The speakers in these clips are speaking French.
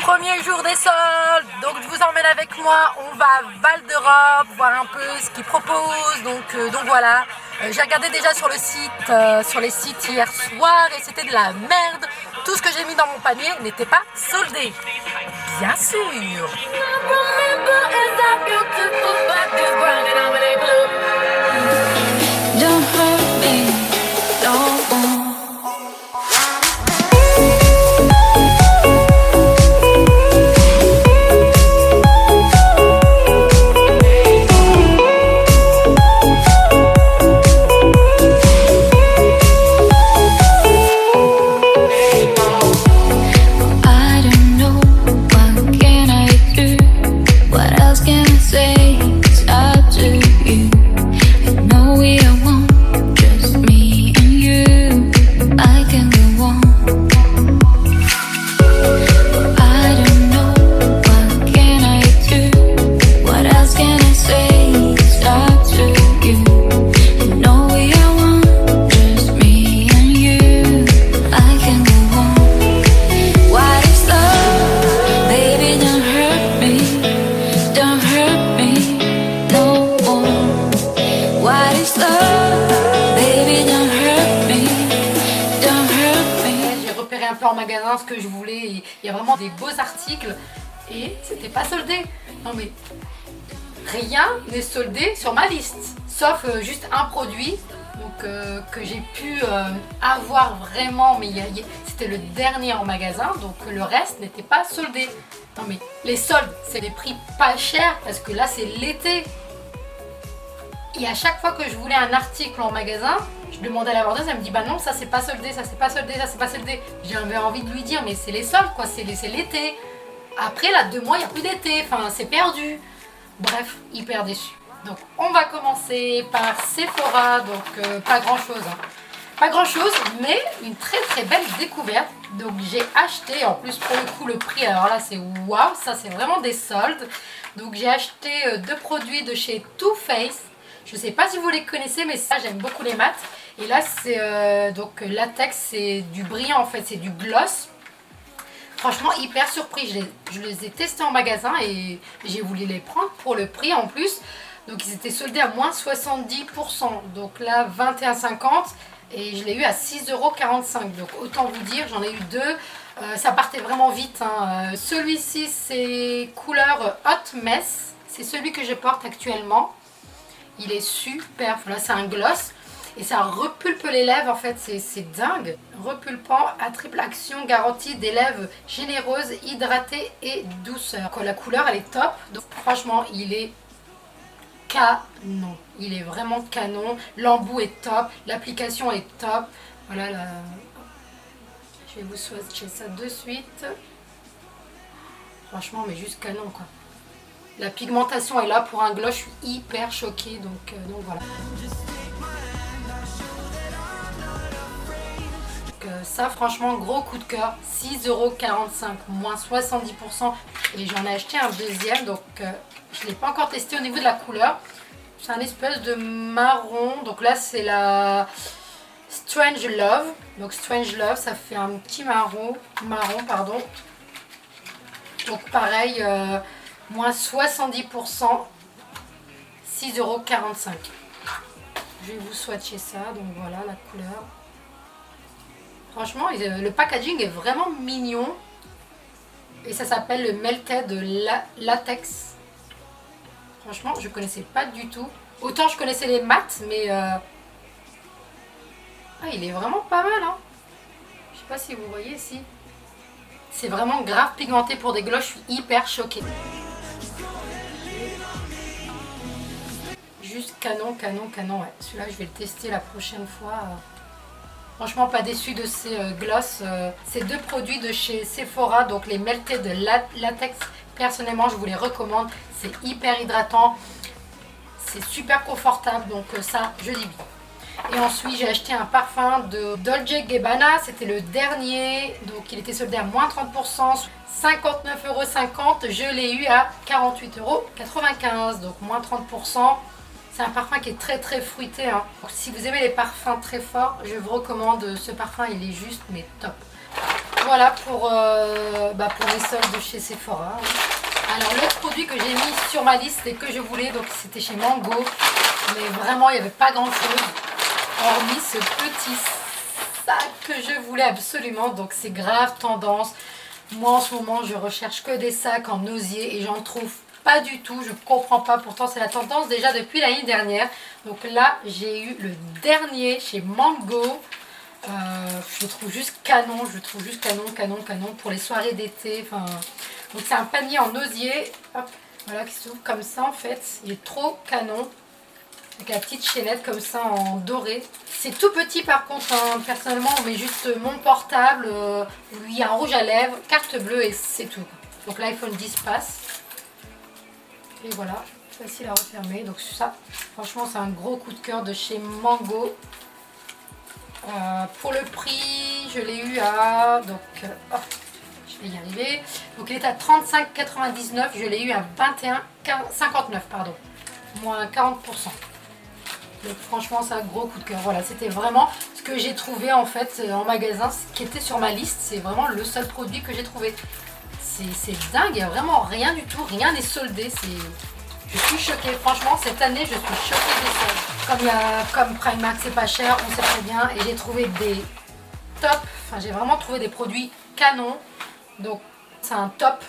Premier jour des soldes, donc je vous emmène avec moi, on va à Val d'Europe, voir un peu ce qu'ils proposent, donc voilà. J'ai regardé déjà sur le site, sur les sites hier soir et c'était de la merde. Tout ce que j'ai mis dans mon panier n'était pas soldé, bien sûr. Un peu en magasin ce que je voulais, il y a vraiment des beaux articles et c'était pas soldé. Non mais rien n'est soldé sur ma liste sauf juste un produit donc que j'ai pu avoir vraiment, mais c'était le dernier en magasin, donc le reste n'était pas soldé. Non mais les soldes c'est des prix pas chers parce que là c'est l'été. Et à chaque fois que je voulais un article en magasin, je demandais à la vendeuse, elle me dit bah non, ça c'est pas soldé, ça c'est pas soldé, ça c'est pas soldé. J'avais envie de lui dire mais c'est les soldes quoi, c'est l'été. Après là 2 mois il n'y a plus d'été, enfin c'est perdu. Bref, hyper déçu. Donc on va commencer par Sephora, donc pas grand chose. Pas grand chose, mais une très belle découverte. Donc j'ai acheté, en plus pour le coup le prix, alors là c'est waouh, ça c'est vraiment des soldes. Donc j'ai acheté 2 produits de chez Too Faced. Je ne sais pas si vous les connaissez, mais ça j'aime beaucoup les mats. Et là c'est donc latex, c'est du brillant en fait, c'est du gloss. Franchement hyper surpris, je les ai testés en magasin et j'ai voulu les prendre pour le prix en plus. Donc ils étaient soldés à moins 70%, donc là 21,50 et je l'ai eu à 6,45 €. Donc autant vous dire, j'en ai eu 2. Ça partait vraiment vite, hein. Celui-ci c'est couleur Hot Mess, c'est celui que je porte actuellement. Il est super, là c'est un gloss et ça repulpe les lèvres en fait, c'est dingue. Repulpant à triple action, garantie des lèvres généreuses, hydratées et douceur. La couleur elle est top, donc franchement il est canon. Il est vraiment canon, l'embout est top, l'application est top. Voilà, là. Je vais vous swatcher ça de suite. Franchement mais juste canon quoi. La pigmentation est là pour un gloss, je suis hyper choquée, donc voilà. Donc, ça franchement gros coup de cœur, 6,45 €, moins 70% et j'en ai acheté un deuxième, donc je ne l'ai pas encore testé au niveau de la couleur. C'est un espèce de marron, donc là c'est la Strange Love, donc Strange Love ça fait un petit marron pardon. Donc pareil, moins 70%, 6,45 €. Je vais vous swatcher ça, donc voilà la couleur. Franchement, le packaging est vraiment mignon. Et ça s'appelle le Melted Latex. Franchement, je connaissais pas du tout. Autant je connaissais les mats, mais ah, il est vraiment pas mal, hein. Je sais pas si vous voyez ici. C'est vraiment grave pigmenté pour des gloss, je suis hyper choquée. Juste canon, ouais. Celui-là je vais le tester la prochaine fois. Franchement pas déçu de ces gloss. Ces 2 produits de chez Sephora, donc les Melted de latex. Personnellement je vous les recommande, c'est hyper hydratant, c'est super confortable, donc ça je dis bien. Et ensuite j'ai acheté un parfum de Dolce & Gabbana, c'était le dernier, donc il était soldé à moins 30%, 59,50 €, je l'ai eu à 48,95 €, donc moins 30%. C'est un parfum qui est très fruité, hein. Donc, si vous aimez les parfums très forts, je vous recommande ce parfum, il est juste mais top. Voilà pour les soldes de chez Sephora. Alors l'autre produit que j'ai mis sur ma liste et que je voulais, donc c'était chez Mango, mais vraiment il n'y avait pas grand chose hormis ce petit sac que je voulais absolument. Donc c'est grave tendance. Moi en ce moment je recherche que des sacs en osier et j'en trouve pas du tout, je comprends pas, pourtant c'est la tendance déjà depuis l'année dernière. Donc là j'ai eu le dernier chez Mango. Je le trouve juste canon, canon pour les soirées d'été. Enfin, donc c'est un panier en osier, hop, voilà, qui s'ouvre comme ça en fait. Il est trop canon, avec la petite chaînette comme ça en doré. C'est tout petit par contre, hein. Personnellement on met juste mon portable, lui un rouge à lèvres, carte bleue et c'est tout. Donc l'iPhone 10 passe. Et voilà, facile à refermer. Donc ça, franchement c'est un gros coup de cœur de chez Mango. Pour le prix, je l'ai eu à, donc, je vais y arriver. Donc il est à 35,99, je l'ai eu à 21,59 pardon, moins 40%. Donc franchement c'est un gros coup de cœur. Voilà, c'était vraiment ce que j'ai trouvé en fait en magasin, ce qui était sur ma liste. C'est vraiment le seul produit que j'ai trouvé. C'est dingue, il n'y a vraiment rien du tout, rien n'est soldé. Je suis choquée, franchement cette année je suis choquée des soldes. Comme Primark c'est pas cher, on sait très bien, et j'ai trouvé des tops, enfin j'ai vraiment trouvé des produits canons. Donc c'est un top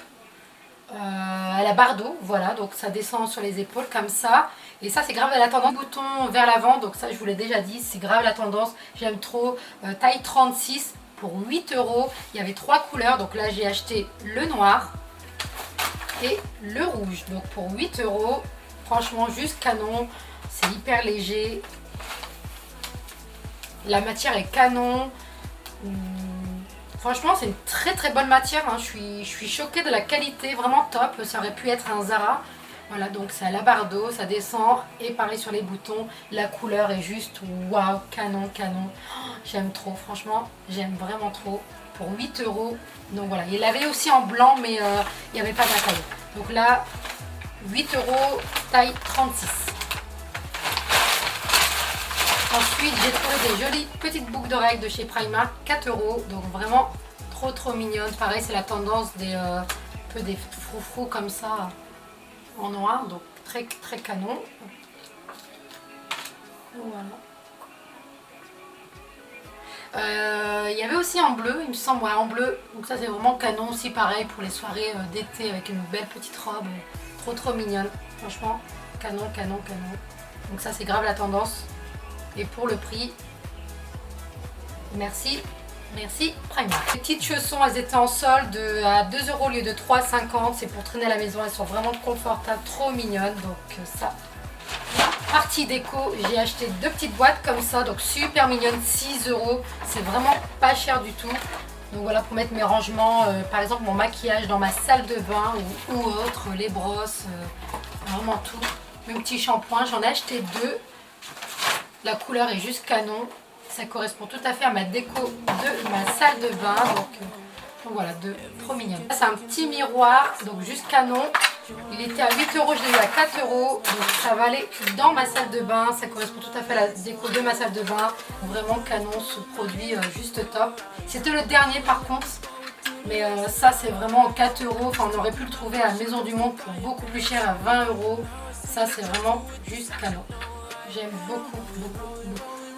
à la Bardot, voilà, donc ça descend sur les épaules comme ça. Et ça c'est grave à la tendance, bouton vers l'avant, donc ça je vous l'ai déjà dit, c'est grave la tendance, j'aime trop. Taille 36 pour 8 €, il y avait 3 couleurs, donc là j'ai acheté le noir et le rouge, donc pour 8 €, franchement juste canon, c'est hyper léger, la matière est canon, franchement c'est une très bonne matière, hein. Je suis choquée de la qualité, vraiment top, ça aurait pu être un Zara. Voilà, donc c'est à la Bardot, ça descend et pareil sur les boutons, la couleur est juste waouh, canon, oh, j'aime trop, franchement j'aime vraiment trop, pour 8 €. Donc voilà, il l'avait aussi en blanc mais il n'y avait pas de la taille. Donc là 8 €, taille 36. Ensuite j'ai trouvé des jolies petites boucles d'oreilles de chez Primark, 4 €, donc vraiment trop mignonne. Pareil c'est la tendance des peu des froufrous comme ça en noir, donc très canon. Voilà. Il y avait aussi en bleu, il me semble, ouais, en bleu, donc ça c'est vraiment canon aussi, pareil pour les soirées d'été avec une belle petite robe, trop mignonne, franchement canon. Donc ça c'est grave la tendance. Et pour le prix, merci Primark. Les petites chaussons, elles étaient en solde à 2 € au lieu de 3,50. C'est pour traîner à la maison, elles sont vraiment confortables, trop mignonnes. Donc ça. Partie déco, j'ai acheté 2 petites boîtes comme ça, donc super mignonnes, 6 €. C'est vraiment pas cher du tout. Donc voilà, pour mettre mes rangements, par exemple mon maquillage dans ma salle de bain ou autre, les brosses, vraiment tout. Mes petits shampoings, j'en ai acheté 2. La couleur est juste canon. Ça correspond tout à fait à ma déco de ma salle de bain. Donc voilà, 2 trop mignonnes. C'est un petit miroir, donc juste canon. Il était à 8 €, je l'ai eu à 4 €. Donc ça va aller dans ma salle de bain. Ça correspond tout à fait à la déco de ma salle de bain. Vraiment canon, ce produit juste top. C'était le dernier par contre. Mais ça c'est vraiment 4 €. Enfin on aurait pu le trouver à Maison du Monde pour beaucoup plus cher, à 20 €. Ça c'est vraiment juste canon. J'aime beaucoup.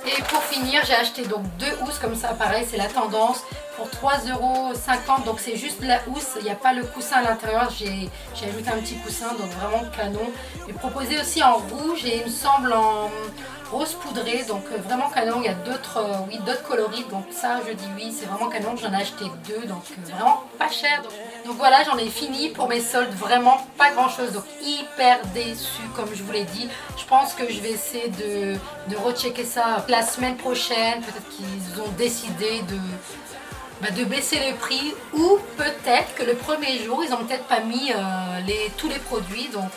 Et pour finir, j'ai acheté donc 2 housses comme ça, pareil, c'est la tendance, pour 3,50 €. Donc c'est juste la housse, il n'y a pas le coussin à l'intérieur. J'ai ajouté un petit coussin, donc vraiment canon. Et proposé aussi en rouge et il me semble en rose poudré, donc vraiment canon. Il y a d'autres coloris, donc ça je dis oui, c'est vraiment canon. J'en ai acheté 2, donc vraiment pas cher. Donc voilà, j'en ai fini pour mes soldes, vraiment pas grand chose, donc hyper déçue comme je vous l'ai dit. Je pense que je vais essayer de rechecker ça la semaine prochaine. Peut-être qu'ils ont décidé de baisser le prix, ou peut-être que le premier jour ils ont peut-être pas mis tous les produits. Donc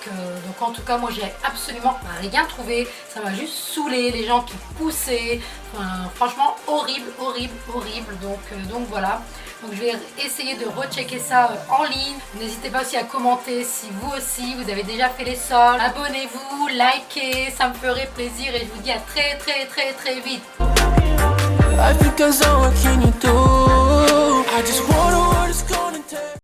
en tout cas moi j'ai absolument rien trouvé, ça m'a juste saoulé, les gens qui poussaient, enfin, franchement horrible. Donc voilà, donc je vais essayer de rechecker ça en ligne. N'hésitez pas aussi à commenter si vous aussi vous avez déjà fait les soldes, abonnez-vous, likez, ça me ferait plaisir et je vous dis à très vite. Africa's all what can you do? I just wanna